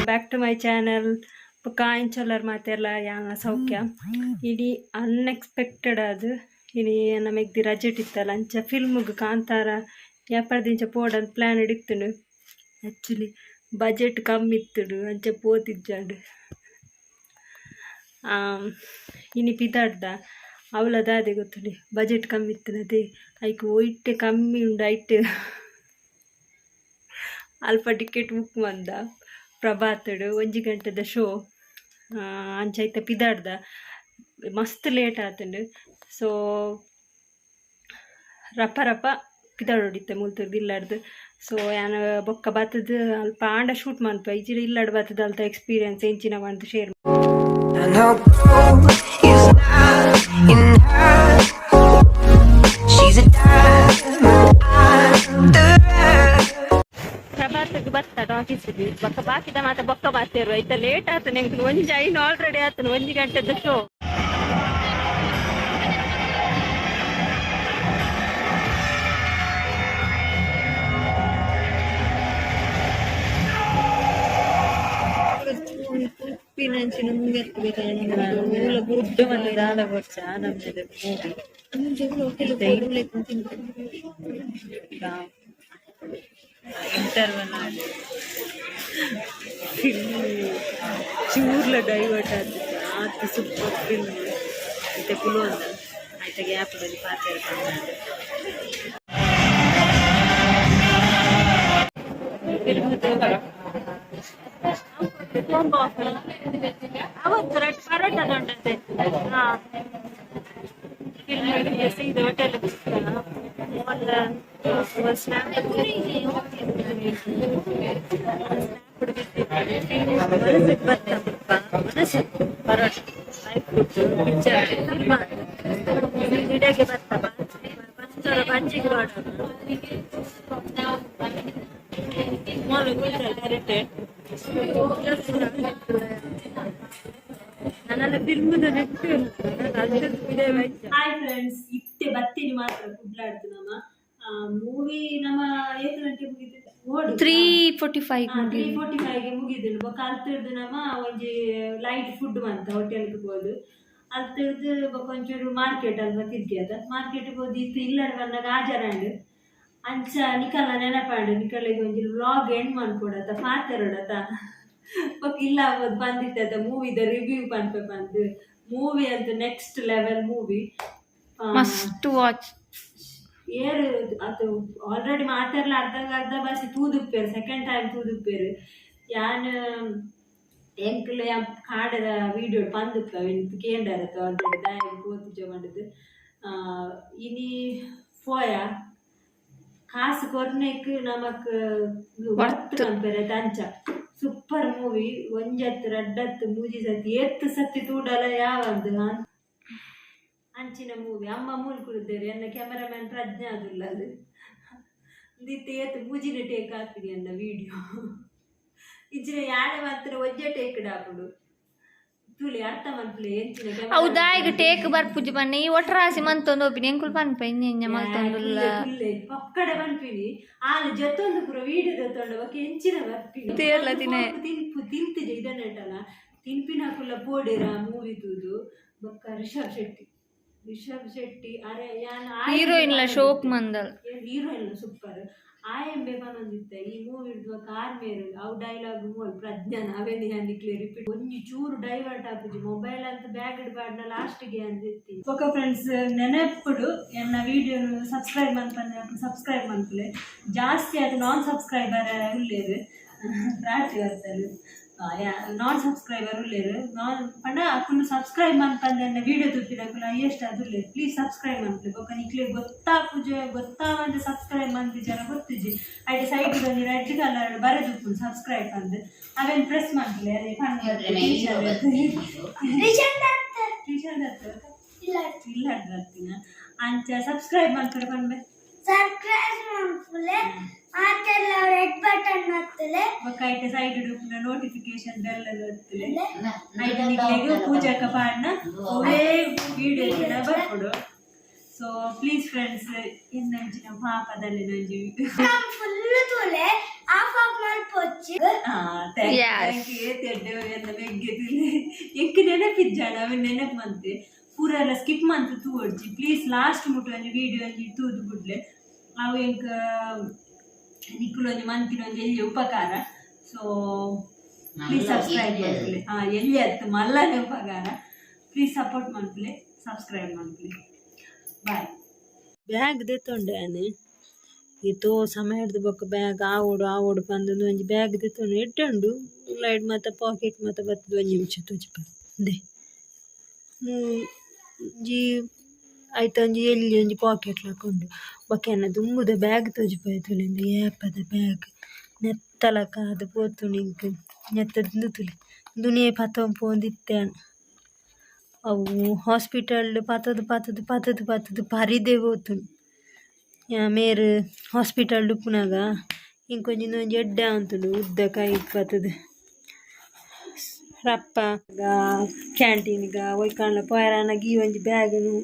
Back to my channel. ಕಾಯಿಂಚಲ್ಲರ್ ಮಾತೆಲ್ಲ ಯಾಂಗ ಸೌಖ್ಯ ಇಡೀ ಅನ್ಎಕ್ಸ್ಪೆಕ್ಟೆಡ್ ಅದು ಇಡೀ ನಮಗೆ ರಜೆ ಇತ್ತಲ್ಲ ಅಂಚ ಫಿಲ್ಮ್ಗೆ ಕಾಂತಾರ ಯಾಪರ್ದಿಂಚ ಪೋಡಂತ ಪ್ಲ್ಯಾನ್ ಹಿಡಿಕ್ತುಂಡು. ಆ್ಯಕ್ಚುಲಿ ಬಜೆಟ್ ಕಮ್ಮಿ ಇತ್ತುಡು ಅಂಚ ಪೋತಿಜ್ಜಾಡು ಇನಿ ಪಿದಾಡ್ದ ಅವಳದಾದೆ ಗೊತ್ತುಂಡು ಬಜೆಟ್ ಕಮ್ಮಿ ಇತ್ತನದೆ ಐಕ್ ಒಯ್ಟೆ ಕಮ್ಮಿ ಉಂಡು ಐಟ್ ಅಲ್ಪ ಟಿಕೆಟ್ ಬುಕ್ ಮಂದ ಪ್ರಭಾತಡು 1 ಗಂಟೆದ ಶೋ ಅಂಚೈತೆ ಪಿದಾಡ್ದ ಮಸ್ತ್ ಲೇಟ್ ಆತುಂಡು. ಸೊ ರಪ್ಪ ರಪ್ಪ ಪಿದಾಡ್ ಹೊಡಿತೆ ಮುಲ್ತುರ್ದು ಇಲ್ಲಾಡ್ದು. ಸೊ ಯಾನು ಬೊಕ್ಕ ಬತ್ತದ ಅಲ್ಪ ಆಂಡ ಶೂಟ್ ಮನ್ಪ ಇಜಿಡ್ ಇಲ್ಲಾಡ್ ಬತ್ತದ ಅಲ್ತ ಎಕ್ಸ್ಪೀರಿಯನ್ಸ್ ಎಂಚಿನ ಬಂದು ಶೇರ್ ಪ್ರಭಾತಕ್ಕೆ ಬತ್ತ ಆಫೀಸಿಗೆ ಬೊಕ್ಕ ಬಾಕಿದ ಮಾತ ಬೊಕ್ಕ ಬಾತೇರು ಆಯ್ತಾ ಲೇಟ್ ಆತು ನಂಗೆ ಒಂಜಿ ಐನು ಆಲ್ರೆಡಿ ಆತನು 1 ಗಂಟೆದ ಶೋ. ಉಪ್ಪಿನಂಚಿನ ಮುಂಗೆತ್ತಬೇಕಲ್ಲ ಗುಡ್ಡ ಮತ್ತು ದಾದ ಗೊಚ್ಚ ನಮ್ಮದು ಇಂಟರ್ವಲ್ ಆಡಿ ಚೂರ್ಲ ಡೈವರ್ಟ್ ಆಗ್ತದೆ ಆತ ಸೂಪರ್ ಫಿಲ್ಮ್ ಮತ್ತೆ ಪುಲೋಂದ ಆಯ್ತಾ ಗ್ಯಾಪಲ್ಲಿ ಪಾತ್ರ ಅವತ್ತು ಪರೋಟ ದೊಡ್ಡದೆ ಇದು ಹೋಟೆಲ್ ಪರೋಟ ಗಿಡಕ್ಕೆ ಬರ್ತಾ ಪಂಚಿಗೆ ನನ್ನೆಲ್ಲ ಫಿಲ್ಮದ ನೆಟ್ಟು ಹಾಯ್ ಫ್ರೆಂಡ್ಸ್ ಇತ್ತೆ ಬತ್ತೀನಿ ಮಾತ್ರ ಕುಡ್ಲಾಡ್ತು ನಮ್ಮ ಮೂವಿ ನಮ್ಮ 8 ಗಂಟೆ ಮುಗಿದು 3:45ಗೆ ಮುಗಿದಿಲ್ಲ ಬೊಕ್ಕ ಅಲ್ತಿರ್ದು ನಮ್ಮ ಒಂಜಿ ಲೈಟ್ ಫುಡ್ ಬಂತ ಹೋಟೆಲ್ಗೆ ಹೋದು ಅಲ್ತಿರ್ದು ಬೊಕ್ಕ ಒಂಚೂರು ಮಾರ್ಕೆಟ್ ಅಲ್ವ ತಿರ್ಗ್ಯದ ಮಾರ್ಕೆಟ್ಗೆ ಹೋದಿ ಇತ್ತು ಇಲ್ಲಡ್ ಬಂದಾಗ ಹಾಜರಂಡು ಅಂಚ ನಿಕಲ್ನ ನೆನಪಾಂಡು ನಿಕಲಿಗೆ ಒಂಜಿ ವ್ಲಾಗ್ ಎಂಡ್ ಮಾಡ್ಕೊಡತ್ತ ಪಾತೆರಡತ್ತ ಬೊಕ್ಕ ಇಲ್ಲ ಆಗೋದು ಬಂದಿತ್ತದ ಮೂವಿದ ರಿವ್ಯೂ ಪನ್ಪೆ ಬಂದು ಮೂವಿ ಅಂತ next level movie must watch ಏರು ಅದು ಆಲ್ರೆಡಿ ಮಾತಾಡ್ಲ ಅರ್ಧ ಬಸ್ ತೂದುಪ್ಪೇರು ಸೆಕೆಂಡ್ ಟೈಮ್ ತೂದುಪ್ಪೇರು ಯಾನ್ ಎಂಕ್ಲ ಕಾಡದ ವೀಡಿಯೋ ಪಂದುಪ್ಪ ಕೇಂಡರತ್ತ ಆಲ್ರೆಡಿ ದಾಯ ಪೋತಿಜ ಮಾಡಿದ್ದು ಇನಿ ಪೋಯ ಕಾಸು ಕೊರ್ನೆಕ್ ನಮಕ್ ವರ್ತ್ ಕಂಪೇರೆ ತಂಚ ಸೂಪರ್ ಮೂವಿ ಒಂಜತ್ತು ರಡ್ಡತ್ತು ಮೂಜಿ ಸತಿ ಎತ್ತು ಸತಿ ತೂಡಲ ಯಾವಂದು ಅಂಚಿನ ಮೂವಿ ಅಮ್ಮ ಮೂಲ್ ಕುಡಿದ್ದೇವೆ ಎನ್ನ ಕ್ಯಾಮರಾಮ್ಯಾನ್ ಪ್ರಜ್ಞಾ ಅದುಲ್ಲ ಅದು ದಿತ್ತೆ ಎತ್ತು ಮೂಜಿನ ಟೇಕ್ ಹಾಕಿಡಿ ಅನ್ನ ವಿಡಿಯೋ ಇಜ್ಜಿನ ಯಾನೆ ಮಾತ್ರ ಒಜ್ಜೆ ಟೇಕ್ ಡಾಪುಡು ತುಳಿ ಅರ್ಥ ಮನ್ಪುಲೆ ಎಂಚಿನ ಹೌದಾ ಈಗ ಟೇಕ್ ಬರ್ಪುಜಿ ಬನ್ನಿ ಈ ಒಟ್ರಾಸಿ ಮಂತೊಂದು ಒಪ್ಪಿನಿ ಎಂಕುಲ್ ಪನ್ಪ ಇನ್ನೆಂಜ ಮಂತೊಂದುಲ್ಲ ಪಕ್ಕಡೆ ಪನ್ಪಿನಿ ಆಲು ಜೊತ್ತೊಂದು ಪುರ ವಿಡಿಯೋ ಜೊತ್ತೊಂಡ ಬಕ್ಕೆ ಎಂಚಿನ ಬರ್ಪಿನಿ ತೇರ್ಲ ತಿನೆ ತಿಂತಿಜೆ ಇದನ್ನೆಟಲ್ಲ ತಿನ್ಪಿನ ಕುಲ್ಲ ಪೋಡಿರ ಮೂವಿ ತೂದು ಬೊಕ್ಕ ರಿಷಬ್ ಶೆಟ್ಟಿ ಅರೆ ಹೀರೋಯಿನ್ ಶೋಕ್ ಮಂದಲ್ ಹೀರೋಯಿನ್ ಸೂಪರ್ ಆಯಂಬೆ ಬಂದಿತ್ತೆ ಈ ಮೂವಿ ಕಾರ್ ಮೇರು ಅವು ಡೈಲಾಗ್ ಮೂವಿ ಪ್ರಜ್ಞಾನ ಅವೇನಿ ಹಂದಿಕ್ಲೆ ರಿಪೀಟ್ ಒಂಜಿ ಚೂರು ಡೈವರ್ಟ್ ಆಪುಜಿ ಮೊಬೈಲ್ ಅಂತ ಬ್ಯಾಗ್ ಇಡ್ಬಾರ್ನ ಲಾಸ್ಟ್ಗೆ ಅಂದಿತ್ತಿ. ಓಕೆ ಫ್ರೆಂಡ್ಸ್ ನೆನಪುಡು ಎನ್ನ ವಿಡಿಯೋ ಸಬ್ಸ್ಕ್ರೈಬ್ ಸಬ್ಸ್ಕ್ರೈಬ್ ಮನ್ಪುಲೆ ಜಾಸ್ತಿ ಅದು ನಾನ್ ಸಬ್ಸ್ಕ್ರೈಬರ್ ಉಳ್ಳೇರು ರಾಟಿ ಬರ್ತದೆ ನಾನ್ ಸಬ್ಸ್ಕ್ರೈಬರ್ ಉಳ್ಳೇರು ನಾನ್ ಪಂಡ ಅಕ್ಕುಲು ಸಬ್ಸ್ಕ್ರೈಬ್ ಮನ್ಪಂದ ವಿಡಿಯೋ ತುಪ್ಪಿದಕ್ಕುಲ ಎಷ್ಟು ಅದು ಉಳ್ಳೇರು ಪ್ಲೀಸ್ ಸಬ್ಸ್ಕ್ರೈಬ್ ಮನ್ಪುಲೆ ಬೊಕ್ಕ ನಿಕ್ಲೆ ಗೊತ್ತಾವಂತ ಸಬ್ಸ್ಕ್ರೈಬ್ ಮಂದಿ ಜನ ಗೊತ್ತಿಜ್ಜಿ ಐಟೆ ಸೈಡ್ ಬಂದು ರೆಡ್ ಕಲರ್ ಬರೆದು ಸಬ್ಸ್ಕ್ರೈಬ್ ಅಂದ್ ಅವೇನು ಪ್ರೆಸ್ ಮನ್ಪುಲೆ ಅದೇ ಇಲ್ಲ ಬರ್ತೀನ ಅಂಚ ಸಬ್ಸ್ಕ್ರೈಬ್ ಮನ್ಪುಲೆ ಪಂಡೆ ಸಬ್ಸ್ಕ್ರೈಬ್ ಮಾಡ್ಕೊಳ್ಳಿ ಆಟೆಲ್ಲ ರೆಡ್ ಬಟನ್ ಒತ್ತಲೆ ಬೊಕ್ಕ ಸೈಡ್ ಇಡುಪುನ ನೋಟಿಫಿಕೇಶನ್ ಬೆಲ್ ಎಲ್ಲ ಒತ್ತಲೆ ಐಟ ನಿಕ್ಲೆಗ್ ಪೂಜಾಕ ಪಾಡ್ನ ಒವೇ ವಿಡಿಯೋ ಬರ್ಕೊಡು. ಸೊ ಪ್ಲೀಸ್ ಫ್ರೆಂಡ್ಸ್ ಇನ್ನಂಚಿನ ಪಾಪದಲ್ಲಿ ನಂಜಿ ಫುಲ್ ತೂಲೆ ಆಫ್ ಮಲ್ಪೊಚ್ಚಿ ಥ್ಯಾಂಕ್ ಯು ಏತೆಡ್ಡೆ ಎಲ್ಲ ಬೆಗ್ಗೆದಿಲ್ಲ ಎಂಕ್ ನೆನಪಿಜ್ಜಾಣ ಅವನ್ ನೆನಪು ಮಂತೆ ಪೂರ ಎಲ್ಲ ಸ್ಕಿಪ್ ಮಂತ್ ತೂವಡ್ಜಿ ಪ್ಲೀಸ್ ಲಾಸ್ಟ್ ಮುಟ್ಟು ಒಂಜಿ ವಿಡಿಯೋ ಒಂಜಿ ತೂದು ಬಿಡ್ಲೆ ಅವು ಎಂಕ್ ನಿಕ್ಕುಲೊಂಜಿ ಮಂತಿನೊಂಜಿ ಎಲ್ಲಿ ಉಪಕಾರ ಸೊ ಪ್ಲೀಸ್ ಸಬ್ಸ್ಕ್ರೈಬ್ ಮಾಡ್ಲಿ ಎಲ್ಲಿ ಅತ್ತು ಮಲ್ಲನೆ ಉಪಕಾರ ಪ್ಲೀಸ್ ಸಪೋರ್ಟ್ ಮಾಡ್ಲಿ ಸಬ್ಸ್ಕ್ರೈಬ್ ಮಾಡ್ಲಿ ಬಾಯ್ ಬ್ಯಾಗ್ ದೆತ್ತೊಂಡೆ ಆನೆ ಇದು ಸಮಯ ಹಿಡ್ದು ಬೊಕ್ಕ ಬ್ಯಾಗ್ ಆವೋಡು ಬಂದು ಒಂಜಿ ಬ್ಯಾಗ್ ದೆತ್ತೊಂಡು ಎಡ್ಡುಂಡು ಲೈಟ್ ಮತ್ತು ಪಾಕೆಟ್ ಮತ್ತು ಬತ್ತದ ಒಂಜಿ ನಿಮಿಷ ತೋಜಿ ಬಂದೆ ಜಿ ಆಯ್ತು ಒಂಜಿ ಎಲ್ಲಿ ಒಂಜಿ ಪಾಕೆಟ್ ಹಾಕೊಂಡು ಬೊಕ್ಕ ದುಂಬುದ ಬ್ಯಾಗ್ ತೋಜಿಪೋಯ್ತುಲೆಂದು ಏಪದ ಬ್ಯಾಗ್ ನೆತ್ತಲಕ ಅದು ಪೋತುಣಿಂಕ್ ನೆತ್ತದ್ದು ತುಲಿ ದುನಿಯೆ ಪತ್ತೊಂದು ಪೋಂದಿತ್ತೆ ಅವು ಹಾಸ್ಪಿಟಲ್ ಪತ್ತದು ಪರಿದೇ ಹೋತುಂಡು ಮೇರು ಹಾಸ್ಪಿಟಲ್ ಉಪ್ಪುನಾಗ ಇಂಕೊಂಜಿಂದೊಂಜಿ ಎಡ್ಡೆ ಅಂತುಂಡು ಉದ್ದ ಕೈ ಪತ್ತದು ರಪ್ಪ ಕ್ಯಾಂಟೀನ್ಗ ಒಯ್ಕಂಡ್ಲ ಪೋಯರನಾಗ ಈ ಒಂಜಿ ಬ್ಯಾಗನು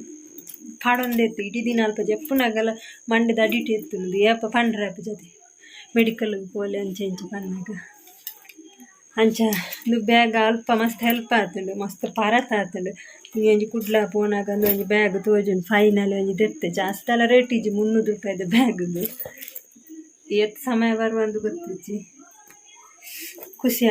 ಪಡೊಂದೆತ್ತು ಇಡೀ ದಿನ ಅಲ್ಪ ಜಪ್ಪುನಾಗಲ್ಲ ಮಂಡದ ಅಡಿಟ್ ಎತ್ತುಂಡು ಏಪ ಪಂಡ್ರೆ ಜೊತೆ ಮೆಡಿಕಲ್ಗೆ ಪೋಲೆ ಅಂಚೆ ಪನ್ನಾಗ ಅಂಚ ಬ್ಯಾಗ್ ಅಲ್ಪ ಮಸ್ತ್ ಹೆಲ್ಪ್ ಆತುಂಡು ಮಸ್ತ್ ಪರತ್ ಆತುಂಡು ಈ ಒಂಜಿ ಕುಡ್ಲ ಪೋನಾಗ ಒಂಜಿ ಬ್ಯಾಗ್ ತೋಜುಂಡು ಫೈನಲ್ ಒಂಜಿ ದೆತ್ತೆ ಜಾಸ್ತಿ ಎಲ್ಲ ರೇಟ್ ಇಜ್ಜಿ 300 ರೂಪಾಯಿದ ಬ್ಯಾಗ್ದು ಎತ್ತು ಸಮಯ ಬರುವಂದು ಗೊತ್ತಿಜ್ಜಿ ಖುಷಿ